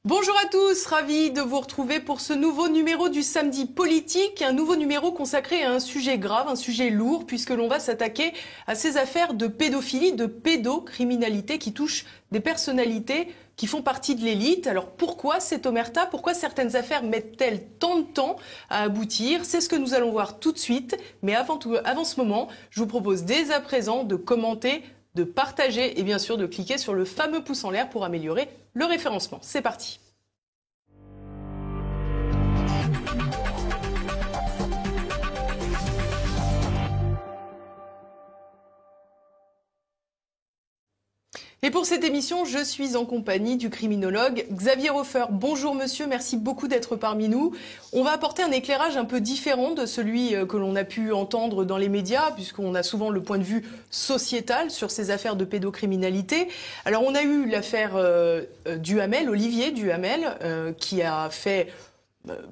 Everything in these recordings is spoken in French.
Bonjour à tous, ravi de vous retrouver pour ce nouveau numéro du Samedi Politique, un nouveau numéro consacré à un sujet grave, un sujet lourd, puisque l'on va s'attaquer à ces affaires de pédophilie, de pédocriminalité qui touchent des personnalités qui font partie de l'élite. Alors pourquoi cette omerta? Pourquoi certaines affaires mettent-elles tant de temps à aboutir? C'est ce que nous allons voir tout de suite. Mais avant ce moment, je vous propose dès à présent de commenter, de partager et bien sûr de cliquer sur le fameux pouce en l'air pour améliorer le référencement. C'est parti. Et pour cette émission, je suis en compagnie du criminologue Xavier Hofer. Bonjour monsieur, merci beaucoup d'être parmi nous. On va apporter un éclairage un peu différent de celui que l'on a pu entendre dans les médias, puisqu'on a souvent le point de vue sociétal sur ces affaires de pédocriminalité. Alors on a eu l'affaire Duhamel, Olivier Duhamel, qui a fait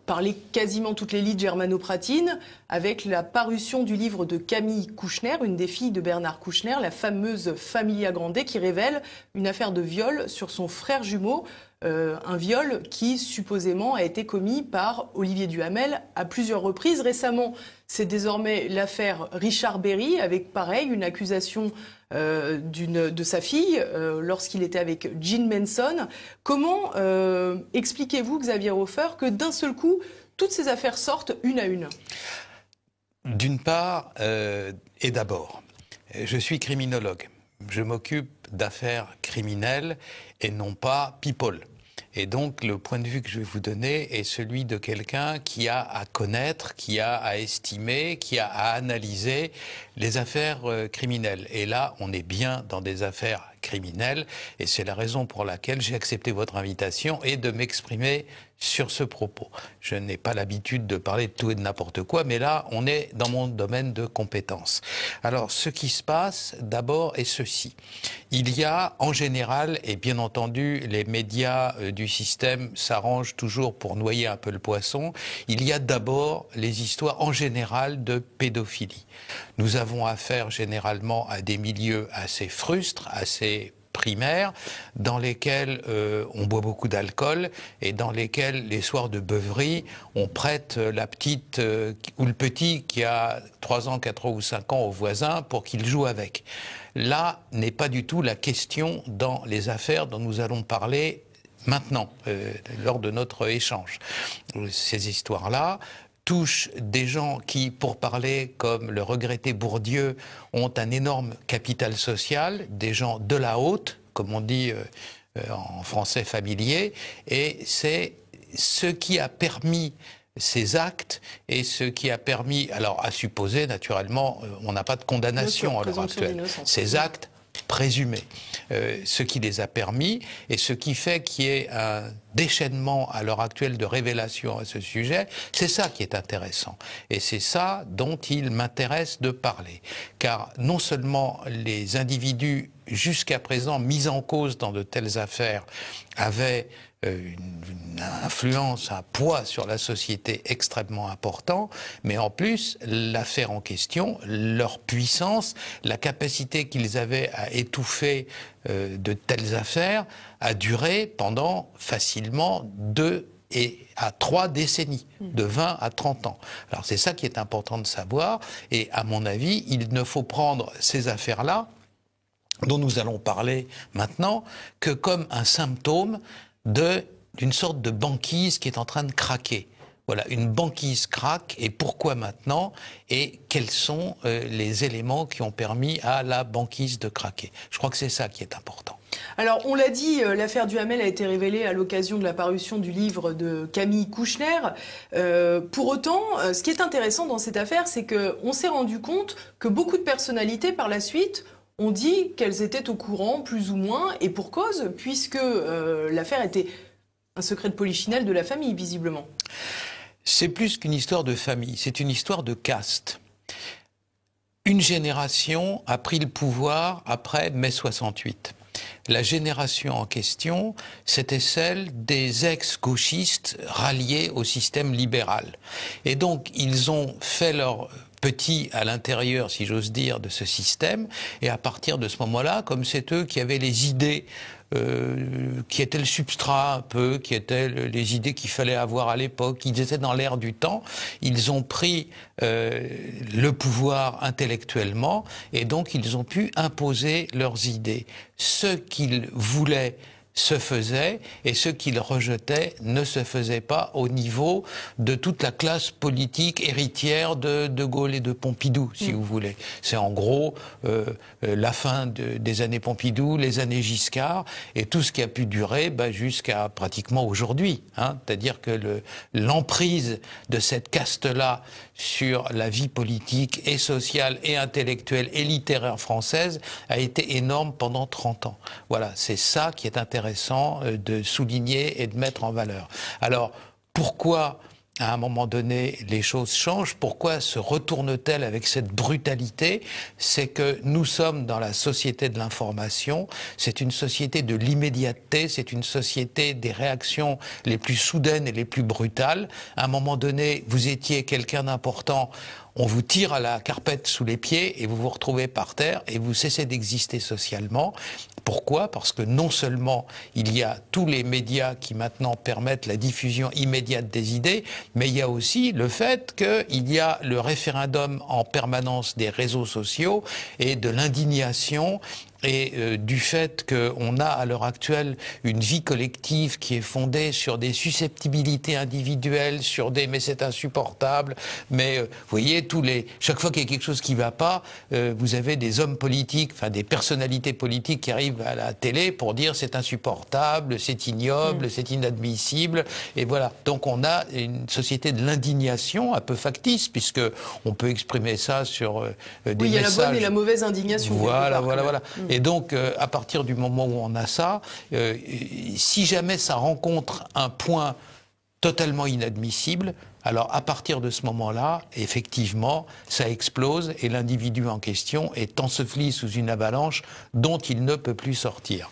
parler quasiment toute l'élite germanopratine, avec la parution du livre de Camille Kouchner, une des filles de Bernard Kouchner, la fameuse Familia Grande, qui révèle une affaire de viol sur son frère jumeau, un viol qui supposément a été commis par Olivier Duhamel à plusieurs reprises. Récemment, c'est désormais l'affaire Richard Berry, avec pareil une accusation de sa fille lorsqu'il était avec Jean Manson. Comment expliquez-vous, Xavier Hofer, que d'un seul coup, toutes ces affaires sortent une à une? D'une part, et d'abord, je suis criminologue. Je m'occupe d'affaires criminelles et non pas people. Et donc, le point de vue que je vais vous donner est celui de quelqu'un qui a à connaître, qui a à estimer, qui a à analyser les affaires criminelles. Et là, on est bien dans des affaires criminelles, et c'est la raison pour laquelle j'ai accepté votre invitation et de m'exprimer sur ce propos. Je n'ai pas l'habitude de parler de tout et de n'importe quoi, mais là, on est dans mon domaine de compétences. Alors, ce qui se passe, d'abord, est ceci. Il y a, en général, et bien entendu, les médias du système s'arrangent toujours pour noyer un peu le poisson, il y a d'abord les histoires, en général, de pédophilie. Nous avons affaire généralement à des milieux assez frustres, assez primaires, dans lesquels on boit beaucoup d'alcool et dans lesquels, les soirs de beuverie, on prête la petite ou le petit qui a 3 ans, 4 ans ou 5 ans au voisin pour qu'il joue avec. Là n'est pas du tout la question dans les affaires dont nous allons parler maintenant, lors de notre échange. Ces histoires-là touchent des gens qui, pour parler comme le regretté Bourdieu, ont un énorme capital social, des gens de la haute, comme on dit en français familier, et c'est ce qui a permis ces actes et ce qui a permis, alors à supposer naturellement, on n'a pas de condamnation à l'heure actuelle, ces actes présumés, ce qui les a permis et ce qui fait qu'il y ait un déchaînement à l'heure actuelle de révélations à ce sujet, c'est ça qui est intéressant. Et c'est ça dont il m'intéresse de parler. Car non seulement les individus jusqu'à présent mis en cause dans de telles affaires avaient une influence, un poids sur la société extrêmement important, mais en plus, l'affaire en question, leur puissance, la capacité qu'ils avaient à étouffer de telles affaires, a duré pendant facilement 2 à 3 décennies, de 20 à 30 ans. Alors c'est ça qui est important de savoir, et à mon avis, il ne faut prendre ces affaires-là, dont nous allons parler maintenant, que comme un symptôme d'une sorte de banquise qui est en train de craquer. Voilà, une banquise craque, et pourquoi maintenant? Et quels sont les éléments qui ont permis à la banquise de craquer? Je crois que c'est ça qui est important. Alors, on l'a dit, l'affaire Duhamel a été révélée à l'occasion de la parution du livre de Camille Kouchner. Pour autant, ce qui est intéressant dans cette affaire, c'est qu'on s'est rendu compte que beaucoup de personnalités, par la suite, ont dit qu'elles étaient au courant, plus ou moins, et pour cause, puisque l'affaire était un secret de polichinelle de la famille, visiblement. C'est plus qu'une histoire de famille, c'est une histoire de caste. Une génération a pris le pouvoir après mai 68. La génération en question, c'était celle des ex-gauchistes ralliés au système libéral. Et donc, ils ont fait leur petit à l'intérieur, si j'ose dire, de ce système. Et à partir de ce moment-là, comme c'est eux qui avaient les idées qui étaient le substrat un peu, qui étaient les idées qu'il fallait avoir à l'époque. Ils étaient dans l'air du temps. Ils ont pris le pouvoir intellectuellement et donc ils ont pu imposer leurs idées. Ce qu'ils voulaient se faisait et ce qu'il rejetait ne se faisait pas au niveau de toute la classe politique héritière de De Gaulle et de Pompidou, si vous voulez. C'est en gros la fin des années Pompidou, les années Giscard et tout ce qui a pu durer jusqu'à pratiquement aujourd'hui. Hein. C'est-à-dire que l'emprise de cette caste-là sur la vie politique et sociale et intellectuelle et littéraire française a été énorme pendant 30 ans. Voilà, c'est ça qui est intéressant de souligner et de mettre en valeur. Alors, pourquoi, à un moment donné, les choses changent? Pourquoi se retournent-elles avec cette brutalité? C'est que nous sommes dans la société de l'information, c'est une société de l'immédiateté, c'est une société des réactions les plus soudaines et les plus brutales. À un moment donné, vous étiez quelqu'un d'important, on vous tire à la carpette sous les pieds et vous vous retrouvez par terre et vous cessez d'exister socialement. Pourquoi? Parce que non seulement il y a tous les médias qui maintenant permettent la diffusion immédiate des idées, mais il y a aussi le fait qu'il y a le référendum en permanence des réseaux sociaux et de l'indignation et du fait qu'on a à l'heure actuelle une vie collective qui est fondée sur des susceptibilités individuelles, sur des « mais c'est insupportable », mais vous voyez, chaque fois qu'il y a quelque chose qui ne va pas, vous avez des hommes politiques, enfin des personnalités politiques qui arrivent à la télé pour dire c'est insupportable, c'est ignoble, c'est inadmissible, et voilà. Donc on a une société de l'indignation un peu factice, puisque on peut exprimer ça sur des messages. Oui, il y a la bonne et la mauvaise indignation. Voilà. Et donc, à partir du moment où on a ça, si jamais ça rencontre un point totalement inadmissible, alors à partir de ce moment-là, effectivement, ça explose et l'individu en question est enseveli sous une avalanche dont il ne peut plus sortir.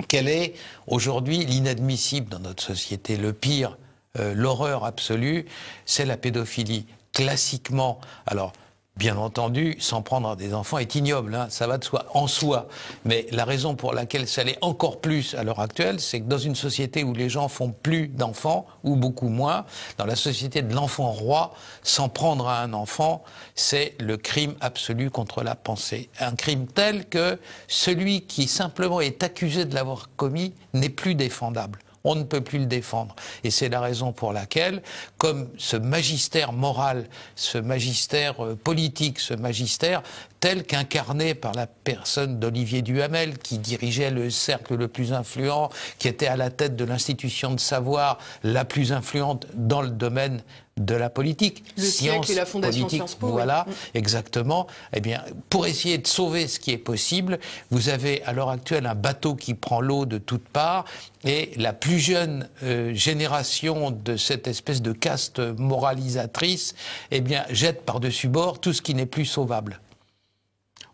Quel est aujourd'hui l'inadmissible dans notre société? Le pire, l'horreur absolue, c'est la pédophilie. Classiquement, alors bien entendu, s'en prendre à des enfants est ignoble, hein, ça va de soi, en soi. Mais la raison pour laquelle ça l'est encore plus à l'heure actuelle, c'est que dans une société où les gens font plus d'enfants, ou beaucoup moins, dans la société de l'enfant roi, s'en prendre à un enfant, c'est le crime absolu contre la pensée. Un crime tel que celui qui simplement est accusé de l'avoir commis n'est plus défendable. On ne peut plus le défendre. Et c'est la raison pour laquelle, comme ce magistère moral, ce magistère politique, ce magistère tel qu'incarné par la personne d'Olivier Duhamel, qui dirigeait le cercle le plus influent, qui était à la tête de l'institution de savoir la plus influente dans le domaine de la politique. Le siècle et la Fondation Sciences Po. Voilà, oui. Exactement. Eh bien, pour essayer de sauver ce qui est possible, vous avez à l'heure actuelle un bateau qui prend l'eau de toutes parts et la plus jeune génération de cette espèce de caste moralisatrice, eh bien, jette par-dessus bord tout ce qui n'est plus sauvable.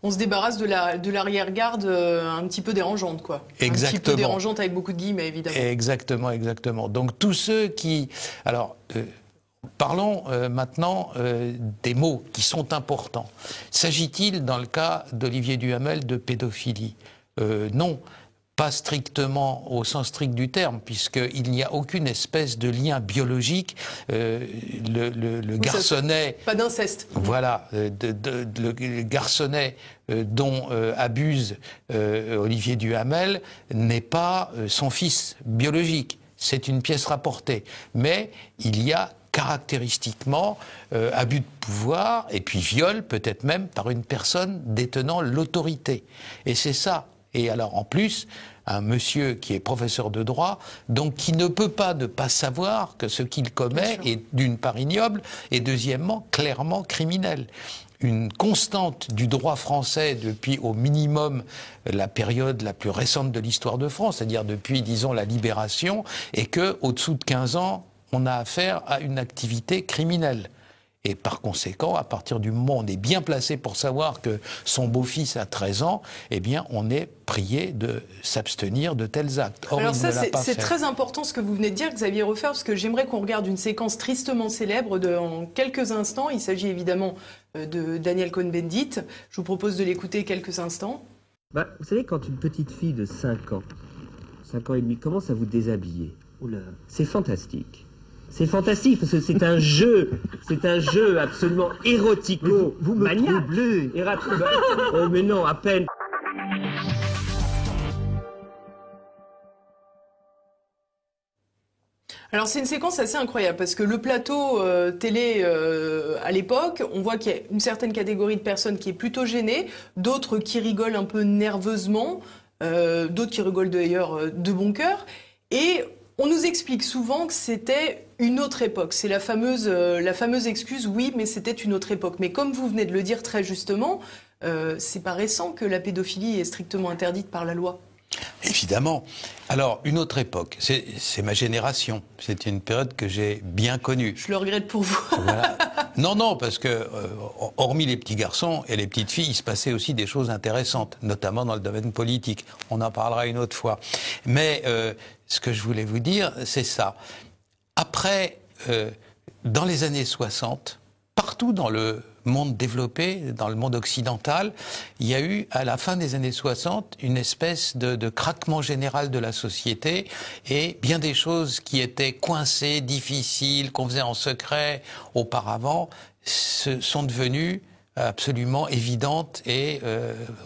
On se débarrasse de l'arrière-garde un petit peu dérangeante, quoi. Exactement. Un petit peu dérangeante avec beaucoup de guillemets, évidemment. Exactement. Donc tous ceux qui... Alors, parlons maintenant des mots qui sont importants. S'agit-il, dans le cas d'Olivier Duhamel, de pédophilie? Non. Pas strictement au sens strict du terme, puisqu'il n'y a aucune espèce de lien biologique. Le garçonnet... Pas d'inceste. Voilà, le garçonnet dont abuse Olivier Duhamel n'est pas son fils biologique. C'est une pièce rapportée. Mais il y a caractéristiquement abus de pouvoir et puis viol, peut-être même par une personne détenant l'autorité. Et c'est ça. Et alors, en plus, un monsieur qui est professeur de droit, donc qui ne peut pas ne pas savoir que ce qu'il commet est d'une part ignoble et deuxièmement clairement criminel. Une constante du droit français depuis au minimum la période la plus récente de l'histoire de France, c'est-à-dire depuis, disons, la Libération, est que au-dessous de 15 ans, on a affaire à une activité criminelle. Et par conséquent, à partir du moment où on est bien placé pour savoir que son beau-fils a 13 ans, eh bien, on est prié de s'abstenir de tels actes. Or, alors ça, c'est fait. très important ce que vous venez de dire, Xavier Hofer, parce que j'aimerais qu'on regarde une séquence tristement célèbre en quelques instants. Il s'agit évidemment de Daniel Cohn-Bendit. Je vous propose de l'écouter quelques instants. Vous savez, quand une petite fille de 5 ans et demi, commence à vous déshabiller, c'est fantastique. C'est fantastique parce que c'est un jeu absolument érotico-maniaque. Vous me troublez. Oh mais non, à peine. Alors c'est une séquence assez incroyable parce que le plateau télé à l'époque, on voit qu'il y a une certaine catégorie de personnes qui est plutôt gênée, d'autres qui rigolent un peu nerveusement, d'autres qui rigolent d'ailleurs de bon cœur. Et on nous explique souvent que c'était une autre époque. C'est la fameuse excuse, oui, mais c'était une autre époque. Mais comme vous venez de le dire très justement, c'est pas récent que la pédophilie est strictement interdite par la loi. Évidemment. Alors, une autre époque, c'est ma génération. C'est une période que j'ai bien connue. Je le regrette pour vous. Voilà. Non, parce que, hormis les petits garçons et les petites filles, il se passait aussi des choses intéressantes, notamment dans le domaine politique. On en parlera une autre fois. Mais ce que je voulais vous dire, c'est ça. Après, dans les années 60, partout dans le monde développé, dans le monde occidental, il y a eu, à la fin des années 60, une espèce de craquement général de la société et bien des choses qui étaient coincées, difficiles, qu'on faisait en secret auparavant, sont devenues absolument évidentes et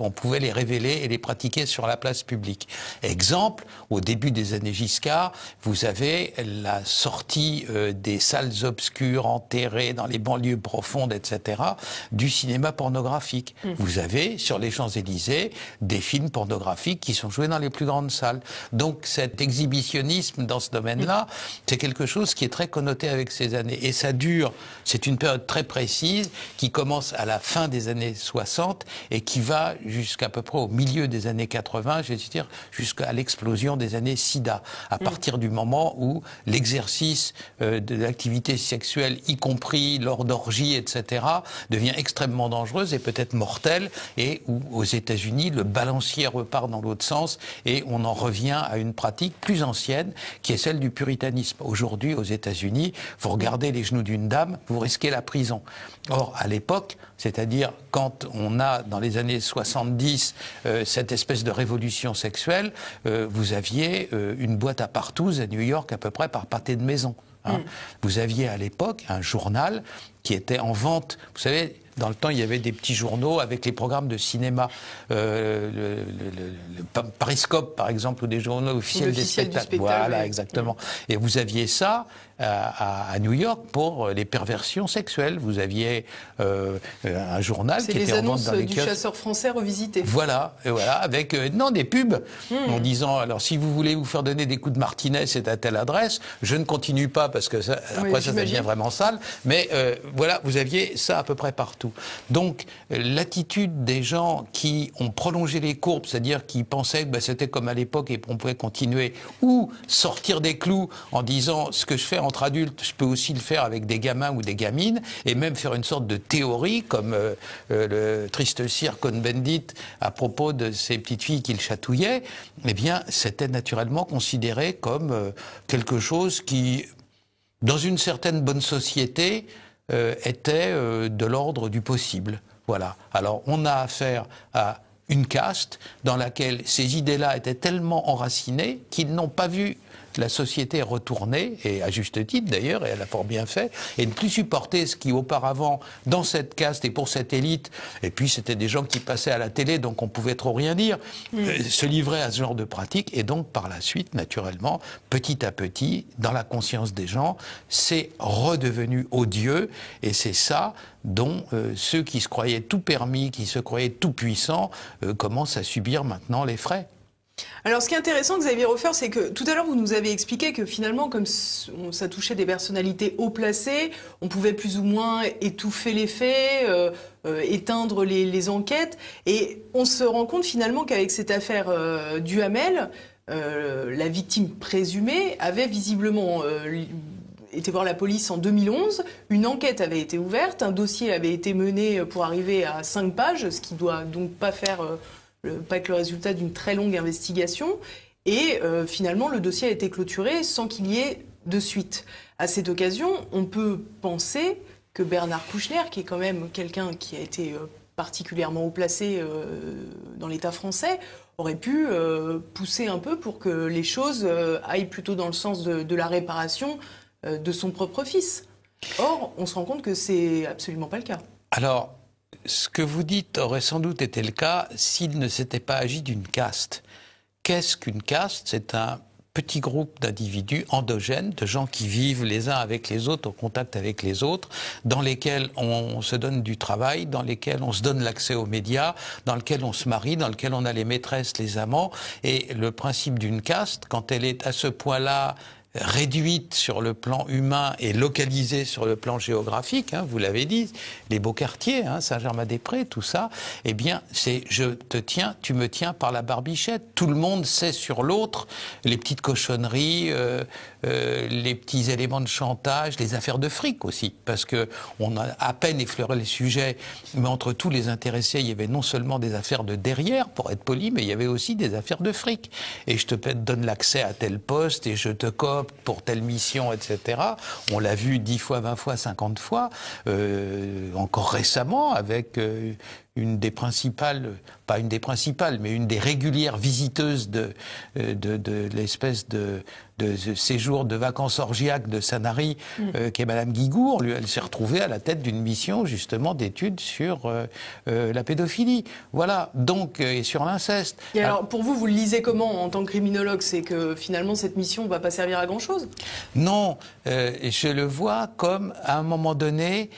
on pouvait les révéler et les pratiquer sur la place publique. Exemple, au début des années Giscard, vous avez la sortie des salles obscures enterrées dans les banlieues profondes, etc., du cinéma pornographique. Vous avez, sur les Champs-Élysées, des films pornographiques qui sont joués dans les plus grandes salles. Donc cet exhibitionnisme dans ce domaine-là, c'est quelque chose qui est très connoté avec ces années. Et ça dure, c'est une période très précise qui commence à la fin des années 60 et qui va jusqu'à peu près au milieu des années 80, je vais dire jusqu'à l'explosion des années SIDA, à partir du moment où l'exercice de l'activité sexuelle, y compris lors d'orgies, etc., devient extrêmement dangereuse et peut-être mortelle, et où aux États-Unis le balancier repart dans l'autre sens et on en revient à une pratique plus ancienne qui est celle du puritanisme. Aujourd'hui, aux États-Unis, vous regardez les genoux d'une dame, vous risquez la prison. Or, à l'époque, c'est-à-dire quand on a, dans les années 70, cette espèce de révolution sexuelle, vous aviez une boîte à partouze à New York à peu près par pâté de maison. Hein. Vous aviez à l'époque un journal qui était en vente. Vous savez, dans le temps, il y avait des petits journaux avec les programmes de cinéma, le Pariscope, par exemple, ou des journaux officiels des spectacles. Voilà, oui. Exactement. Et vous aviez ça à New York pour les perversions sexuelles. Vous aviez un journal qui était en vente dans les kiosques. C'est les annonces du chasseur français revisité. Voilà, avec des pubs en disant, alors si vous voulez vous faire donner des coups de martinet, c'est à telle adresse. Je ne continue pas parce que ça, après ça devient vraiment sale. Mais voilà, vous aviez ça à peu près partout. Donc, l'attitude des gens qui ont prolongé les courbes, c'est-à-dire qui pensaient que c'était comme à l'époque et qu'on pouvait continuer, ou sortir des clous en disant ce que je fais entre adultes, je peux aussi le faire avec des gamins ou des gamines, et même faire une sorte de théorie, comme le triste sire Cohn-Bendit à propos de ces petites filles qu'il chatouillait, eh bien, c'était naturellement considéré comme quelque chose qui, dans une certaine bonne société, était de l'ordre du possible. Voilà. Alors, on a affaire à une caste dans laquelle ces idées-là étaient tellement enracinées qu'ils n'ont pas vu la société retourner, et à juste titre d'ailleurs, et elle a fort bien fait, et ne plus supporter ce qui auparavant, dans cette caste et pour cette élite, et puis c'était des gens qui passaient à la télé, donc on pouvait trop rien dire, se livrer à ce genre de pratique, et donc par la suite, naturellement, petit à petit, dans la conscience des gens, c'est redevenu odieux, et c'est ça dont ceux qui se croyaient tout permis, qui se croyaient tout puissants, commencent à subir maintenant les frais. Alors, ce qui est intéressant, Xavier Hofer, c'est que tout à l'heure, vous nous avez expliqué que finalement, comme ça touchait des personnalités haut placées, on pouvait plus ou moins étouffer les faits, éteindre les enquêtes. Et on se rend compte finalement qu'avec cette affaire Duhamel, la victime présumée avait visiblement été voir la police en 2011. Une enquête avait été ouverte, un dossier avait été mené pour arriver à 5 pages, ce qui doit donc pas être le résultat d'une très longue investigation. Et finalement, le dossier a été clôturé sans qu'il y ait de suite. À cette occasion, on peut penser que Bernard Kouchner, qui est quand même quelqu'un qui a été particulièrement haut placé dans l'État français, aurait pu pousser un peu pour que les choses aillent plutôt dans le sens de la réparation de son propre fils. Or, on se rend compte que c'est absolument pas le cas. Alors, ce que vous dites aurait sans doute été le cas s'il ne s'était pas agi d'une caste. Qu'est-ce qu'une caste? C'est un petit groupe d'individus endogènes, de gens qui vivent les uns avec les autres, au contact avec les autres, dans lesquels on se donne du travail, dans lesquels on se donne l'accès aux médias, dans lesquels on se marie, dans lesquels on a les maîtresses, les amants. Et le principe d'une caste, quand elle est à ce point-là réduite sur le plan humain et localisée sur le plan géographique, vous l'avez dit, les beaux quartiers, Saint-Germain-des-Prés, tout ça, eh bien, c'est je te tiens, tu me tiens par la barbichette. Tout le monde sait sur l'autre les petites cochonneries, les petits éléments de chantage, les affaires de fric aussi, parce que on a à peine effleuré les sujets, mais entre tous les intéressés, il y avait non seulement des affaires de derrière, pour être poli, mais il y avait aussi des affaires de fric. Et je te donne l'accès à tel poste et je te coopte pour telle mission, etc. On l'a vu 10 fois, 20 fois, 50 fois, encore récemment, avec une des principales, pas une des principales, mais une des régulières visiteuses de l'espèce de séjour de vacances orgiaques de Sanary, qui est Madame Guigourt. Elle s'est retrouvée à la tête d'une mission, justement, d'études sur la pédophilie. Voilà, donc, et sur l'inceste. Et alors, pour vous, vous le lisez comment en tant que criminologue? C'est que finalement, cette mission ne va pas servir à grand-chose? Non, je le vois comme, à un moment donné,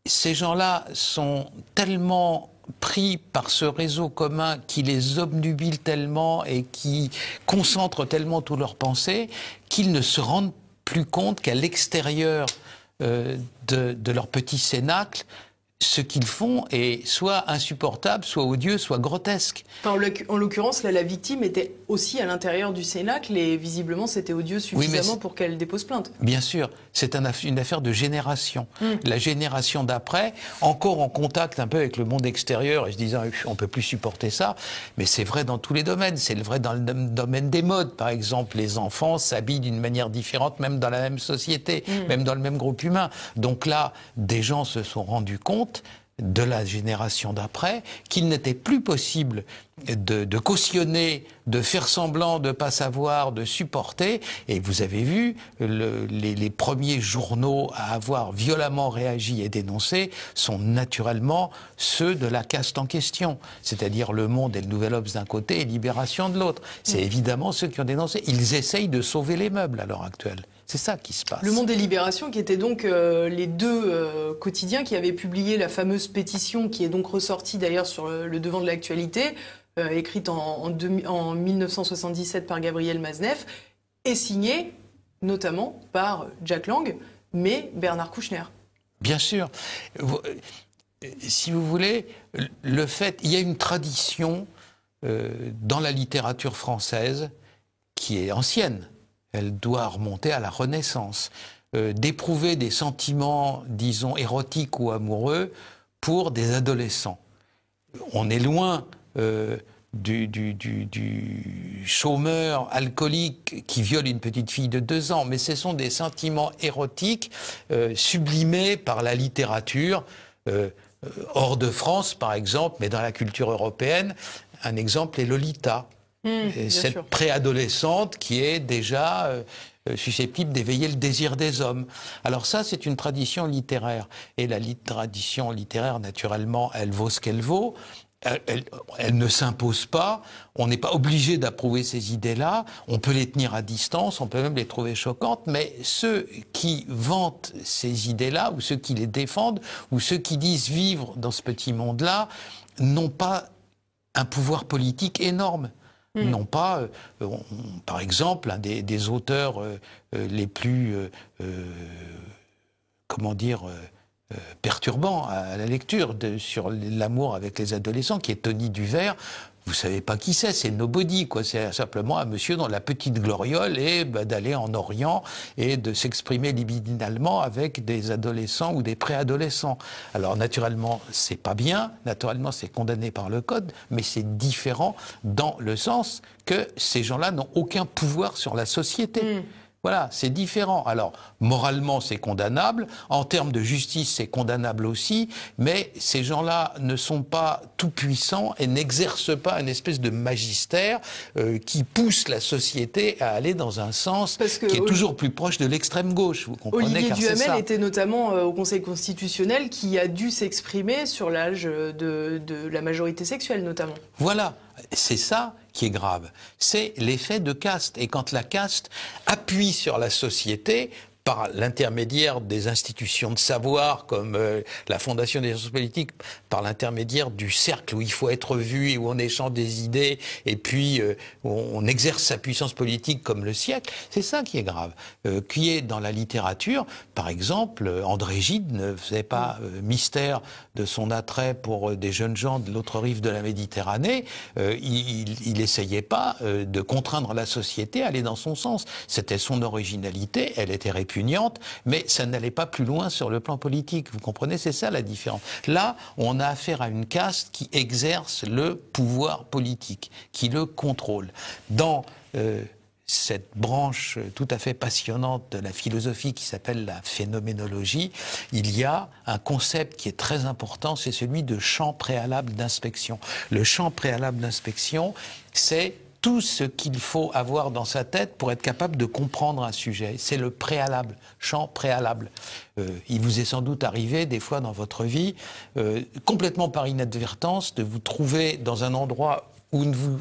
ces gens-là sont tellement pris par ce réseau commun qui les obnubile tellement et qui concentre tellement toutes leurs pensées qu'ils ne se rendent plus compte qu'à l'extérieur de leur petit cénacle, ce qu'ils font est soit insupportable, soit odieux, soit grotesque. Enfin, en l'occurrence, là, la victime était aussi à l'intérieur du cénacle et visiblement c'était odieux suffisamment pour qu'elle dépose plainte. Bien sûr, c'est une affaire de génération. La génération d'après, encore en contact un peu avec le monde extérieur et se disant on peut plus supporter ça, mais c'est vrai dans tous les domaines. C'est vrai dans le domaine des modes, par exemple. Les enfants s'habillent d'une manière différente, même dans la même société, même dans le même groupe humain. Donc là, des gens se sont rendus compte de la génération d'après, qu'il n'était plus possible de cautionner, de faire semblant de ne pas savoir, de supporter. Et vous avez vu, les premiers journaux à avoir violemment réagi et dénoncé sont naturellement ceux de la caste en question. C'est-à-dire Le Monde et le Nouvel Obs d'un côté et Libération de l'autre. C'est évidemment ceux qui ont dénoncé. Ils essayent de sauver les meubles à l'heure actuelle. C'est ça qui se passe. Le Monde et Libération, qui étaient donc les deux quotidiens qui avaient publié la fameuse pétition, qui est donc ressortie d'ailleurs sur le devant de l'actualité, écrite en 1977 par Gabriel Maznev, et signée notamment par Jack Lang, mais Bernard Kouchner. Bien sûr. Si vous voulez, il y a une tradition dans la littérature française qui est ancienne. Elle doit remonter à la Renaissance, d'éprouver des sentiments, disons, érotiques ou amoureux pour des adolescents. On est loin du chômeur alcoolique qui viole une petite fille de 2 ans, mais ce sont des sentiments érotiques sublimés par la littérature, hors de France par exemple, mais dans la culture européenne. Un exemple est Lolita. Cette préadolescente qui est déjà susceptible d'éveiller le désir des hommes. Alors ça, c'est une tradition littéraire. Et la tradition littéraire, naturellement, elle vaut ce qu'elle vaut. Elle ne s'impose pas. On n'est pas obligé d'approuver ces idées-là. On peut les tenir à distance, on peut même les trouver choquantes. Mais ceux qui vantent ces idées-là, ou ceux qui les défendent, ou ceux qui disent vivre dans ce petit monde-là, n'ont pas un pouvoir politique énorme. Non pas, par exemple, un des auteurs les plus, perturbants à la lecture sur l'amour avec les adolescents, qui est Tony Duvert. Vous savez pas qui c'est nobody, quoi. C'est simplement un monsieur dont la petite gloriole est d'aller en Orient et de s'exprimer libidinalement avec des adolescents ou des préadolescents. Alors naturellement, c'est pas bien, naturellement c'est condamné par le code, mais c'est différent dans le sens que ces gens-là n'ont aucun pouvoir sur la société. Voilà. Voilà, c'est différent. Alors, moralement, c'est condamnable. En termes de justice, c'est condamnable aussi. Mais ces gens-là ne sont pas tout-puissants et n'exercent pas une espèce de magistère qui pousse la société à aller dans un sens qui est toujours plus proche de l'extrême gauche. Vous comprenez, Olivier car c'est Duhamel ça. était notamment au Conseil constitutionnel qui a dû s'exprimer sur l'âge de la majorité sexuelle, notamment. Voilà, c'est ça qui est grave. C'est l'effet de caste. Et quand la caste appuie sur la société, par l'intermédiaire des institutions de savoir, comme la Fondation des sciences politiques, par l'intermédiaire du cercle où il faut être vu et où on échange des idées, et puis on exerce sa puissance politique comme le siècle, c'est ça qui est grave. Qui est dans la littérature, par exemple, André Gide ne faisait pas mystère de son attrait pour des jeunes gens de l'autre rive de la Méditerranée, il essayait pas de contraindre la société à aller dans son sens. C'était son originalité, elle était répugnante, mais ça n'allait pas plus loin sur le plan politique. Vous comprenez, c'est ça la différence. Là, on a affaire à une caste qui exerce le pouvoir politique, qui le contrôle. Dans cette branche tout à fait passionnante de la philosophie qui s'appelle la phénoménologie, il y a un concept qui est très important, c'est celui de champ préalable d'inspection. Le champ préalable d'inspection, c'est tout ce qu'il faut avoir dans sa tête pour être capable de comprendre un sujet. C'est le préalable, champ préalable. Il vous est sans doute arrivé des fois dans votre vie, complètement par inadvertance, de vous trouver dans un endroit où ne vous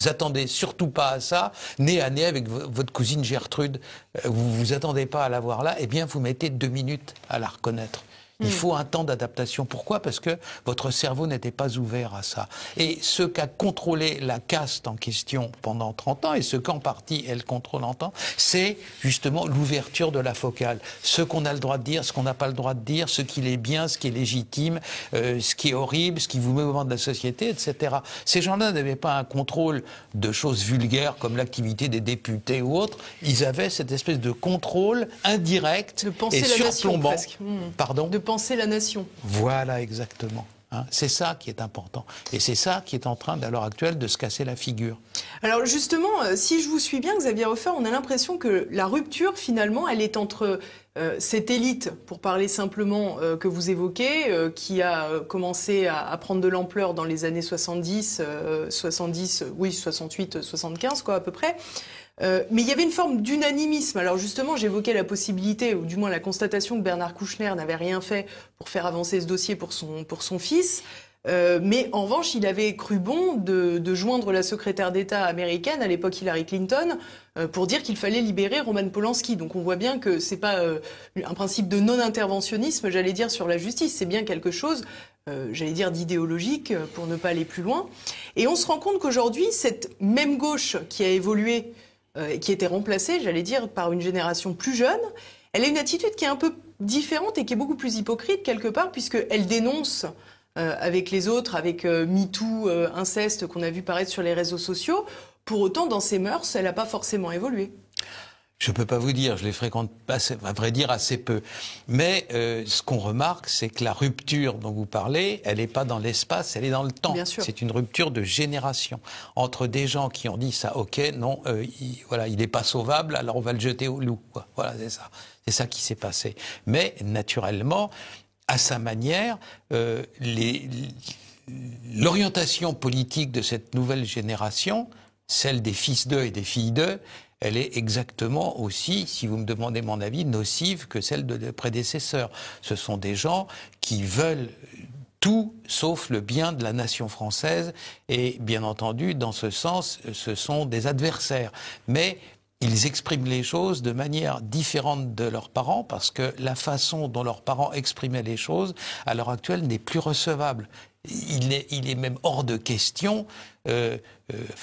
attendez surtout pas à ça, nez à nez avec votre cousine Gertrude, vous vous attendez pas à la voir là, eh bien vous mettez 2 minutes à la reconnaître. Il faut un temps d'adaptation. Pourquoi ? Parce que votre cerveau n'était pas ouvert à ça. Et ce qu'a contrôlé la caste en question pendant 30 ans, et ce qu'en partie elle contrôle en temps, c'est justement l'ouverture de la focale. Ce qu'on a le droit de dire, ce qu'on n'a pas le droit de dire, ce qui est bien, ce qui est légitime, ce qui est horrible, ce qui vous met au devant de la société, etc. Ces gens-là n'avaient pas un contrôle de choses vulgaires comme l'activité des députés ou autres. Ils avaient cette espèce de contrôle indirect et surplombant. Pardon ? De penser la nation. Voilà, exactement. Hein, c'est ça qui est important. Et c'est ça qui est en train, à l'heure actuelle, de se casser la figure. Alors justement, si je vous suis bien, Xavier Hofer, on a l'impression que la rupture, finalement, elle est entre cette élite, pour parler simplement, que vous évoquez, qui a commencé à prendre de l'ampleur dans les années 68, 75, quoi, à peu près. Mais il y avait une forme d'unanimisme. Alors justement, j'évoquais la possibilité, ou du moins la constatation que Bernard Kouchner n'avait rien fait pour faire avancer ce dossier pour son fils. Mais en revanche, il avait cru bon de joindre la secrétaire d'État américaine, à l'époque Hillary Clinton, pour dire qu'il fallait libérer Roman Polanski. Donc on voit bien que c'est pas un principe de non-interventionnisme, j'allais dire, sur la justice. C'est bien quelque chose, j'allais dire, d'idéologique, pour ne pas aller plus loin. Et on se rend compte qu'aujourd'hui, cette même gauche qui a évolué, qui était remplacée, j'allais dire, par une génération plus jeune, elle a une attitude qui est un peu différente et qui est beaucoup plus hypocrite quelque part, puisqu'elle dénonce avec les autres, avec MeToo, inceste qu'on a vu paraître sur les réseaux sociaux. Pour autant, dans ses mœurs, elle n'a pas forcément évolué. Je ne peux pas vous dire, je les fréquente pas, à vrai dire assez peu. Mais ce qu'on remarque, c'est que la rupture dont vous parlez, elle n'est pas dans l'espace, elle est dans le temps. C'est une rupture de génération. Entre des gens qui ont dit ça, ok, non, il n'est pas sauvable, alors on va le jeter au loup. Quoi. Voilà, c'est ça. C'est ça qui s'est passé. Mais naturellement, à sa manière, l'orientation politique de cette nouvelle génération, celle des fils d'eux et des filles d'eux, elle est exactement aussi, si vous me demandez mon avis, nocive que celle de leurs prédécesseurs. Ce sont des gens qui veulent tout sauf le bien de la nation française et, bien entendu, dans ce sens, ce sont des adversaires. Mais ils expriment les choses de manière différente de leurs parents parce que la façon dont leurs parents exprimaient les choses, à l'heure actuelle, n'est plus recevable. Il est même hors de question.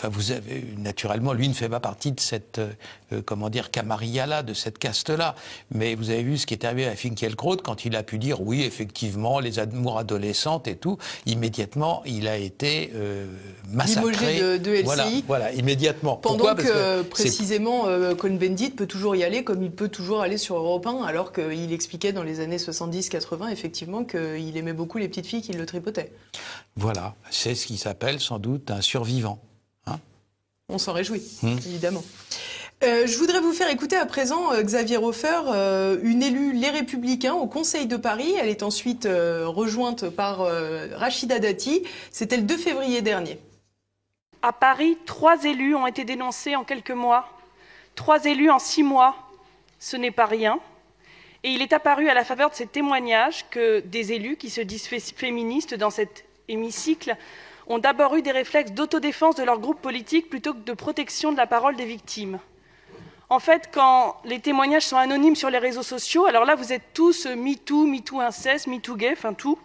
Vous avez naturellement, lui ne fait pas partie de cette camarilla-là, de cette caste-là. Mais vous avez vu ce qui est arrivé à Finkielkraut quand il a pu dire oui, effectivement, les amours adolescentes et tout. Immédiatement, il a été massacré. Limogé de LCI. Voilà, immédiatement. Pendant Pourquoi ? que précisément, Cohn-Bendit peut toujours y aller, comme il peut toujours aller sur Europe 1, alors qu'il expliquait dans les années 70-80 effectivement qu'il aimait beaucoup les petites filles qui le tripotaient. Voilà, c'est ce qui s'appelle sans doute un survivant. Hein ? On s'en réjouit, évidemment. Je voudrais vous faire écouter à présent Xavier Hofer, une élue Les Républicains au Conseil de Paris. Elle est ensuite rejointe par Rachida Dati. C'était le 2 février dernier. À Paris, 3 élus ont été dénoncés en quelques mois. 3 élus en 6 mois. Ce n'est pas rien. Et il est apparu à la faveur de ces témoignages que des élus qui se disent féministes dans cet hémicycle ont d'abord eu des réflexes d'autodéfense de leur groupe politique plutôt que de protection de la parole des victimes. En fait, quand les témoignages sont anonymes sur les réseaux sociaux, alors là, vous êtes tous MeToo inceste, MeToo gay, enfin tout.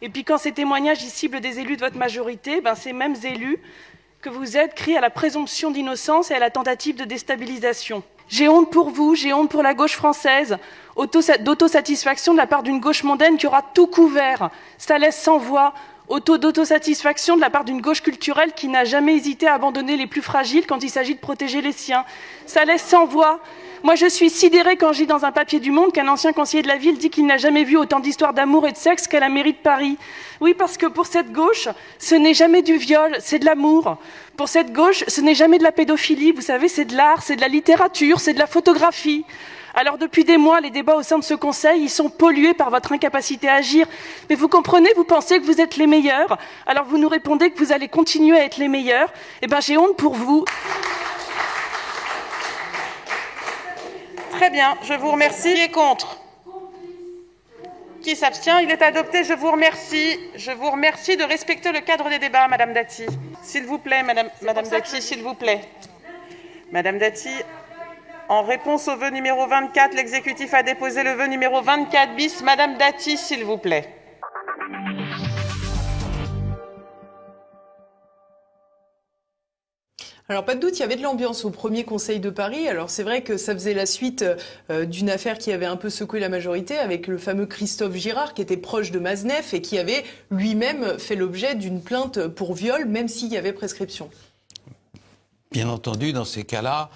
Et puis quand ces témoignages y ciblent des élus de votre majorité, ces mêmes élus que vous êtes crient à la présomption d'innocence et à la tentative de déstabilisation. J'ai honte pour vous, j'ai honte pour la gauche française, d'autosatisfaction de la part d'une gauche mondaine qui aura tout couvert. Ça laisse sans voix. D'autosatisfaction de la part d'une gauche culturelle qui n'a jamais hésité à abandonner les plus fragiles quand il s'agit de protéger les siens. Ça laisse sans voix. Moi, je suis sidérée quand je lis dans un papier du Monde qu'un ancien conseiller de la ville dit qu'il n'a jamais vu autant d'histoires d'amour et de sexe qu'à la mairie de Paris. Oui, parce que pour cette gauche, ce n'est jamais du viol, c'est de l'amour. Pour cette gauche, ce n'est jamais de la pédophilie. Vous savez, c'est de l'art, c'est de la littérature, c'est de la photographie. Alors depuis des mois, les débats au sein de ce Conseil, ils sont pollués par votre incapacité à agir. Mais vous comprenez, vous pensez que vous êtes les meilleurs. Alors vous nous répondez que vous allez continuer à être les meilleurs. Eh bien, j'ai honte pour vous. Très bien, je vous remercie. Qui est contre? Qui s'abstient? Il est adopté, je vous remercie. Je vous remercie de respecter le cadre des débats, Madame Dati. S'il vous plaît, Madame Dati, s'il vous plaît. Madame Dati, en réponse au vœu numéro 24, l'exécutif a déposé le vœu numéro 24 bis. Madame Dati, s'il vous plaît. Alors pas de doute, il y avait de l'ambiance au premier Conseil de Paris. Alors c'est vrai que ça faisait la suite d'une affaire qui avait un peu secoué la majorité avec le fameux Christophe Girard qui était proche de Maznef et qui avait lui-même fait l'objet d'une plainte pour viol, même s'il y avait prescription. Bien entendu, dans ces cas-là,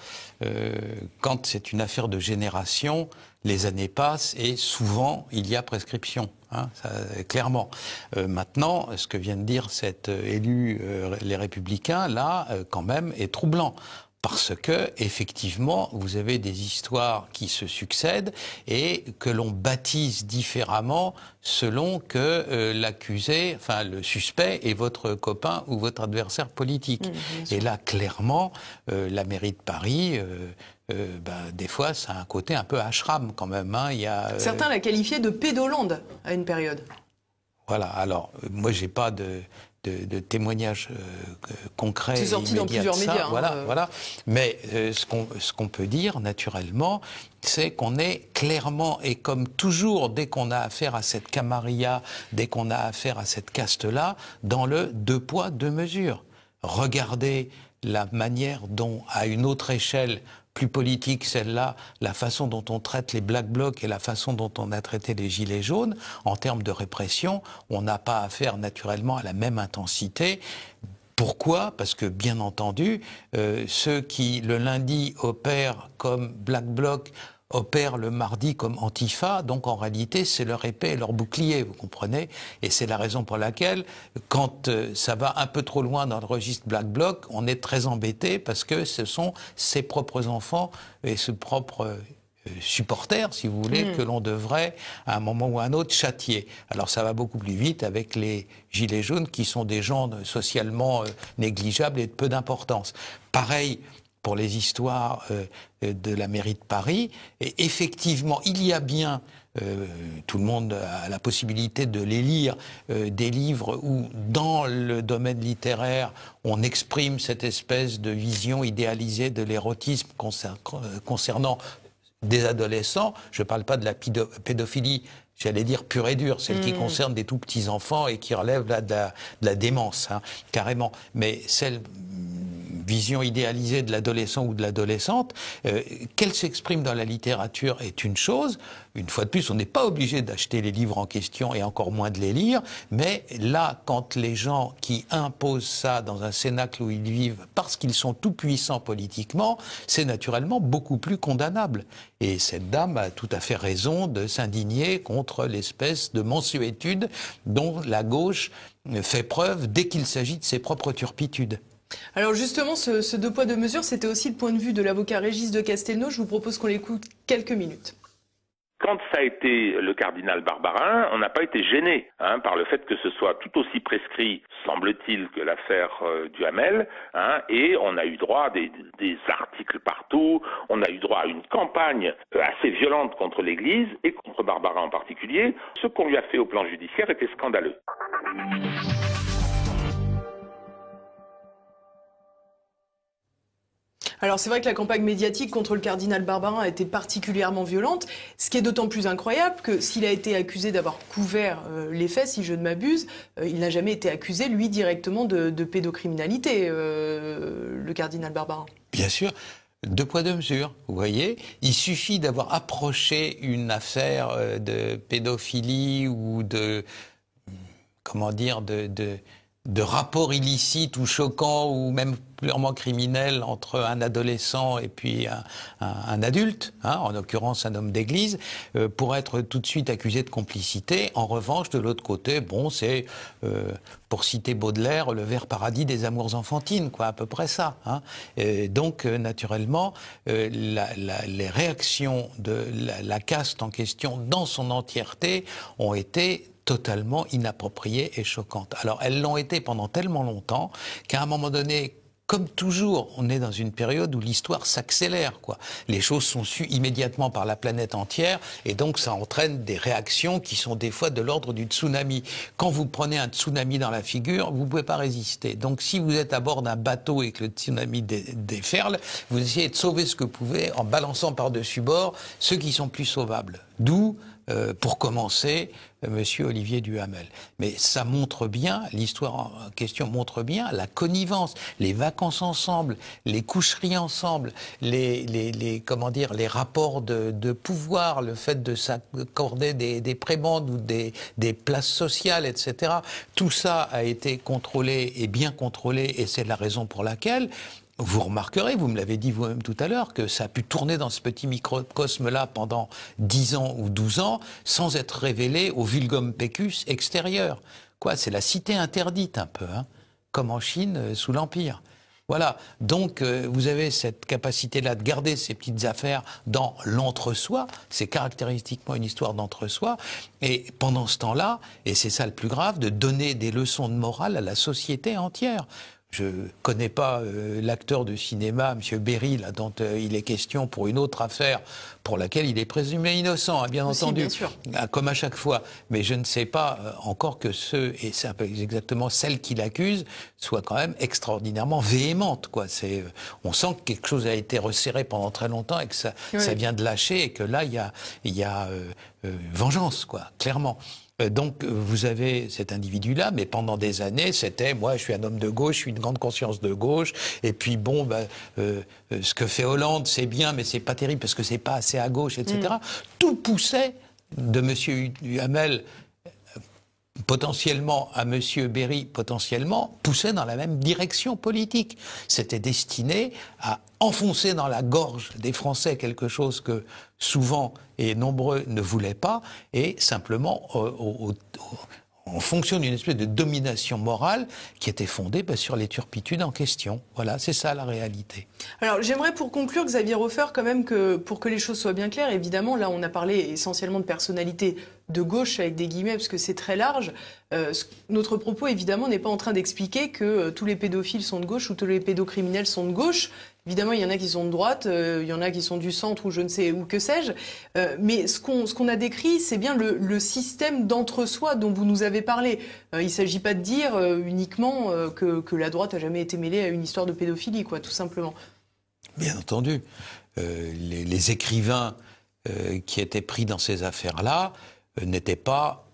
quand c'est une affaire de génération, les années passent et souvent il y a prescription. Ça, clairement. Maintenant, ce que vient de dire cet élu Les Républicains, là, quand même, est troublant. Parce que, effectivement, vous avez des histoires qui se succèdent et que l'on baptise différemment selon que l'accusé, enfin le suspect, est votre copain ou votre adversaire politique. Et là, clairement, la mairie de Paris... des fois, ça a un côté un peu ashram quand même. Il y a, certains la qualifiaient de pédolande à une période. Voilà. Alors, moi, j'ai pas de témoignages concrets. C'est sorti dans plusieurs médias. Voilà. Mais ce qu'on peut dire, naturellement, c'est qu'on est clairement, et comme toujours, dès qu'on a affaire à cette camarilla, dès qu'on a affaire à cette caste-là, dans le deux poids, deux mesures. Regardez la manière dont, à une autre échelle, plus politique, celle-là, la façon dont on traite les Black Blocs et la façon dont on a traité les Gilets jaunes, en termes de répression, on n'a pas affaire naturellement à la même intensité. Pourquoi? Parce que, bien entendu, ceux qui, le lundi, opèrent comme Black Bloc, opèrent le mardi comme Antifa, donc en réalité c'est leur épée et leur bouclier, vous comprenez? Et c'est la raison pour laquelle, quand ça va un peu trop loin dans le registre Black Bloc, on est très embêté parce que ce sont ses propres enfants et ses propres supporters, si vous voulez, que l'on devrait, à un moment ou à un autre, châtier. Alors ça va beaucoup plus vite avec les Gilets jaunes qui sont des gens socialement négligeables et de peu d'importance. Pareil pour les histoires de la mairie de Paris. Et effectivement, il y a bien, tout le monde a la possibilité de les lire, des livres où, dans le domaine littéraire, on exprime cette espèce de vision idéalisée de l'érotisme concernant des adolescents. Je ne parle pas de la pédophilie, j'allais dire pure et dure, celle qui concerne des tout petits enfants et qui relève là de la démence, carrément. Mais celle vision idéalisée de l'adolescent ou de l'adolescente, qu'elle s'exprime dans la littérature est une chose. Une fois de plus, on n'est pas obligé d'acheter les livres en question et encore moins de les lire, mais là, quand les gens qui imposent ça dans un cénacle où ils vivent parce qu'ils sont tout puissants politiquement, c'est naturellement beaucoup plus condamnable. Et cette dame a tout à fait raison de s'indigner contre l'espèce de mansuétude dont la gauche fait preuve dès qu'il s'agit de ses propres turpitudes. Alors justement, ce deux poids deux mesures, c'était aussi le point de vue de l'avocat Régis de Castelnau. Je vous propose qu'on l'écoute quelques minutes. Quand ça a été le cardinal Barbarin, on n'a pas été gêné par le fait que ce soit tout aussi prescrit, semble-t-il, que l'affaire Duhamel, et on a eu droit à des articles partout, on a eu droit à une campagne assez violente contre l'Église et contre Barbarin en particulier. Ce qu'on lui a fait au plan judiciaire était scandaleux. Alors c'est vrai que la campagne médiatique contre le cardinal Barbarin a été particulièrement violente, ce qui est d'autant plus incroyable que s'il a été accusé d'avoir couvert les faits, si je ne m'abuse, il n'a jamais été accusé, lui, directement de pédocriminalité, le cardinal Barbarin. Bien sûr. Deux poids, deux mesures, vous voyez. Il suffit d'avoir approché une affaire de pédophilie ou de, comment dire, de rapport illicite ou choquant ou même purement criminel entre un adolescent et puis un adulte, en l'occurrence un homme d'église, pour être tout de suite accusé de complicité. En revanche, de l'autre côté, bon, c'est, pour citer Baudelaire, le vert paradis des amours enfantines, quoi, à peu près ça. Et donc, naturellement, les réactions de la caste en question dans son entièreté ont été totalement inappropriées et choquantes. Alors, elles l'ont été pendant tellement longtemps qu'à un moment donné, comme toujours, on est dans une période où l'histoire s'accélère, quoi. Les choses sont sues immédiatement par la planète entière et donc ça entraîne des réactions qui sont des fois de l'ordre du tsunami. Quand vous prenez un tsunami dans la figure, vous ne pouvez pas résister. Donc si vous êtes à bord d'un bateau et que le tsunami déferle, vous essayez de sauver ce que vous pouvez en balançant par-dessus bord ceux qui sont plus sauvables. D'où pour commencer, Monsieur Olivier Duhamel. Mais ça montre bien, l'histoire en question montre bien la connivence, les vacances ensemble, les coucheries ensemble, les rapports de pouvoir, le fait de s'accorder des prébendes ou des places sociales, etc. Tout ça a été contrôlé et bien contrôlé, et c'est la raison pour laquelle vous remarquerez, vous me l'avez dit vous-même tout à l'heure, que ça a pu tourner dans ce petit microcosme-là pendant 10 ans ou 12 ans sans être révélé au vulgum pecus extérieur. Quoi, c'est la cité interdite un peu, comme en Chine sous l'Empire. Voilà, donc vous avez cette capacité-là de garder ces petites affaires dans l'entre-soi, c'est caractéristiquement une histoire d'entre-soi, et pendant ce temps-là, et c'est ça le plus grave, de donner des leçons de morale à la société entière. Je connais pas l'acteur de cinéma, M. Berry, là, dont il est question pour une autre affaire pour laquelle il est présumé innocent, bien entendu, bien sûr. Comme à chaque fois. Mais je ne sais pas encore que et c'est un peu exactement celle qui l'accuse, soit quand même extraordinairement véhémente, quoi. On sent que quelque chose a été resserré pendant très longtemps et que ça vient de lâcher et que là, il y a vengeance, quoi, clairement. Donc vous avez cet individu-là, mais pendant des années, c'était moi, je suis un homme de gauche, je suis une grande conscience de gauche, et puis bon, ce que fait Hollande, c'est bien, mais c'est pas terrible parce que c'est pas assez à gauche, etc. Tout poussait de M. Duhamel potentiellement à M. Berry, potentiellement, poussait dans la même direction politique. C'était destiné à enfoncer dans la gorge des Français quelque chose que souvent et nombreux ne voulaient pas, et simplement en fonction d'une espèce de domination morale qui était fondée sur les turpitudes en question. Voilà, c'est ça la réalité. Alors j'aimerais pour conclure, Xavier Hofer, quand même que pour que les choses soient bien claires, évidemment, là on a parlé essentiellement de personnalités de gauche avec des guillemets parce que c'est très large. Notre propos évidemment n'est pas en train d'expliquer que tous les pédophiles sont de gauche ou tous les pédocriminels sont de gauche. Évidemment, il y en a qui sont de droite, il y en a qui sont du centre ou je ne sais où, que sais-je. Mais ce qu'on a décrit, c'est bien le système d'entre-soi dont vous nous avez parlé. Il ne s'agit pas de dire uniquement que la droite a jamais été mêlée à une histoire de pédophilie, quoi, tout simplement. Bien entendu. Les écrivains qui étaient pris dans ces affaires-là n'étaient pas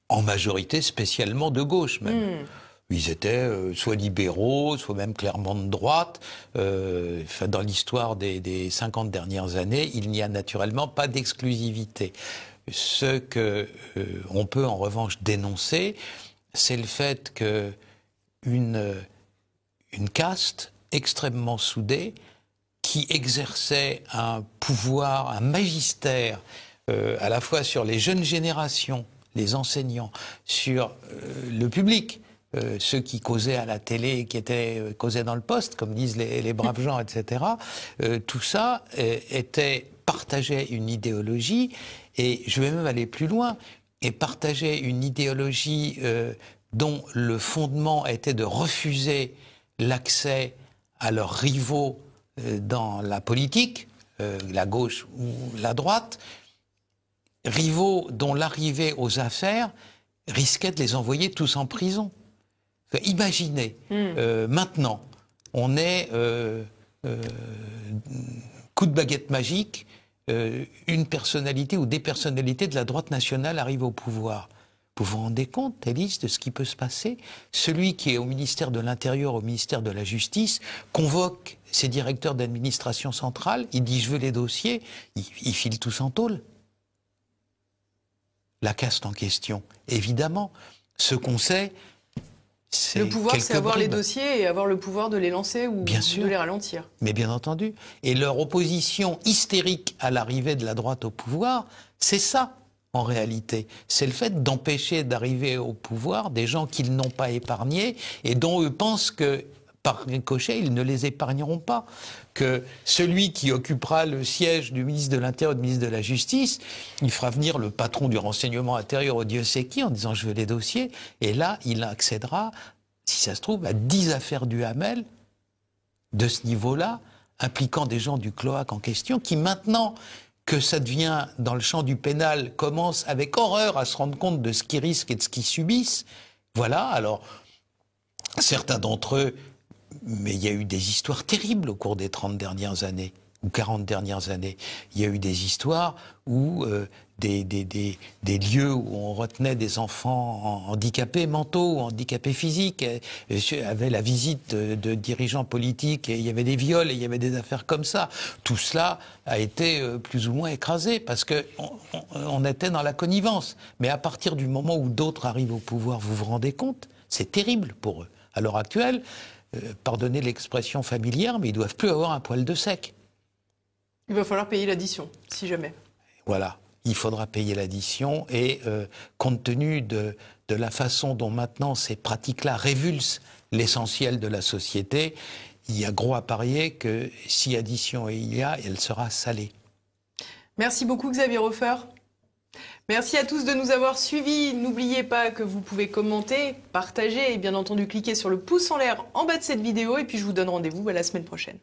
en majorité spécialement de gauche, même. Ils étaient soit libéraux, soit même clairement de droite. Dans l'histoire des 50 dernières années, il n'y a naturellement pas d'exclusivité. Ce que on peut en revanche dénoncer, c'est le fait que une caste extrêmement soudée, qui exerçait un pouvoir, un magistère, à la fois sur les jeunes générations, les enseignants, sur le public, ceux qui causaient à la télé, qui causaient dans le poste, comme disent les braves gens, etc. Tout ça partageait une idéologie, et je vais même aller plus loin, et partageait une idéologie dont le fondement était de refuser l'accès à leurs rivaux dans la politique, la gauche ou la droite, rivaux dont l'arrivée aux affaires risquait de les envoyer tous en prison. Imaginez, maintenant, on est coup de baguette magique, une personnalité ou des personnalités de la droite nationale arrivent au pouvoir. Vous vous rendez compte, Élise, de ce qui peut se passer? Celui qui est au ministère de l'Intérieur, au ministère de la Justice, convoque ses directeurs d'administration centrale, il dit « je veux les dossiers », ils filent tous en tôle. La caste en question, évidemment, ce qu'on sait, c'est le pouvoir, c'est avoir bribes. les dossiers et avoir le pouvoir de les lancer ou de les ralentir. Mais bien entendu. Et leur opposition hystérique à l'arrivée de la droite au pouvoir, c'est ça, en réalité. C'est le fait d'empêcher d'arriver au pouvoir des gens qu'ils n'ont pas épargnés et dont eux pensent que, par ricochet, ils ne les épargneront pas. Que celui qui occupera le siège du ministre de l'Intérieur, du ministre de la Justice, il fera venir le patron du renseignement intérieur au Dieu sait qui en disant « je veux les dossiers », et là, il accédera, si ça se trouve, à 10 affaires du Hamel de ce niveau-là, impliquant des gens du cloaque en question, qui maintenant que ça devient dans le champ du pénal, commencent avec horreur à se rendre compte de ce qu'ils risquent et de ce qu'ils subissent. Voilà, alors, certains d'entre eux, mais il y a eu des histoires terribles au cours des 30 dernières années, ou 40 dernières années. Il y a eu des histoires où des lieux où on retenait des enfants handicapés mentaux ou handicapés physiques avaient la visite de dirigeants politiques, et il y avait des viols et il y avait des affaires comme ça. Tout cela a été plus ou moins écrasé parce qu'on était dans la connivence. Mais à partir du moment où d'autres arrivent au pouvoir, vous vous rendez compte? C'est terrible pour eux. À l'heure actuelle, pardonnez l'expression familière, mais ils ne doivent plus avoir un poil de sec. Il va falloir payer l'addition, si jamais. Voilà, il faudra payer l'addition, et compte tenu de la façon dont maintenant ces pratiques-là révulsent l'essentiel de la société, il y a gros à parier que si addition il y a, elle sera salée. Merci beaucoup Xavier Hofer. Merci à tous de nous avoir suivis. N'oubliez pas que vous pouvez commenter, partager et bien entendu cliquer sur le pouce en l'air en bas de cette vidéo. Et puis je vous donne rendez-vous la semaine prochaine.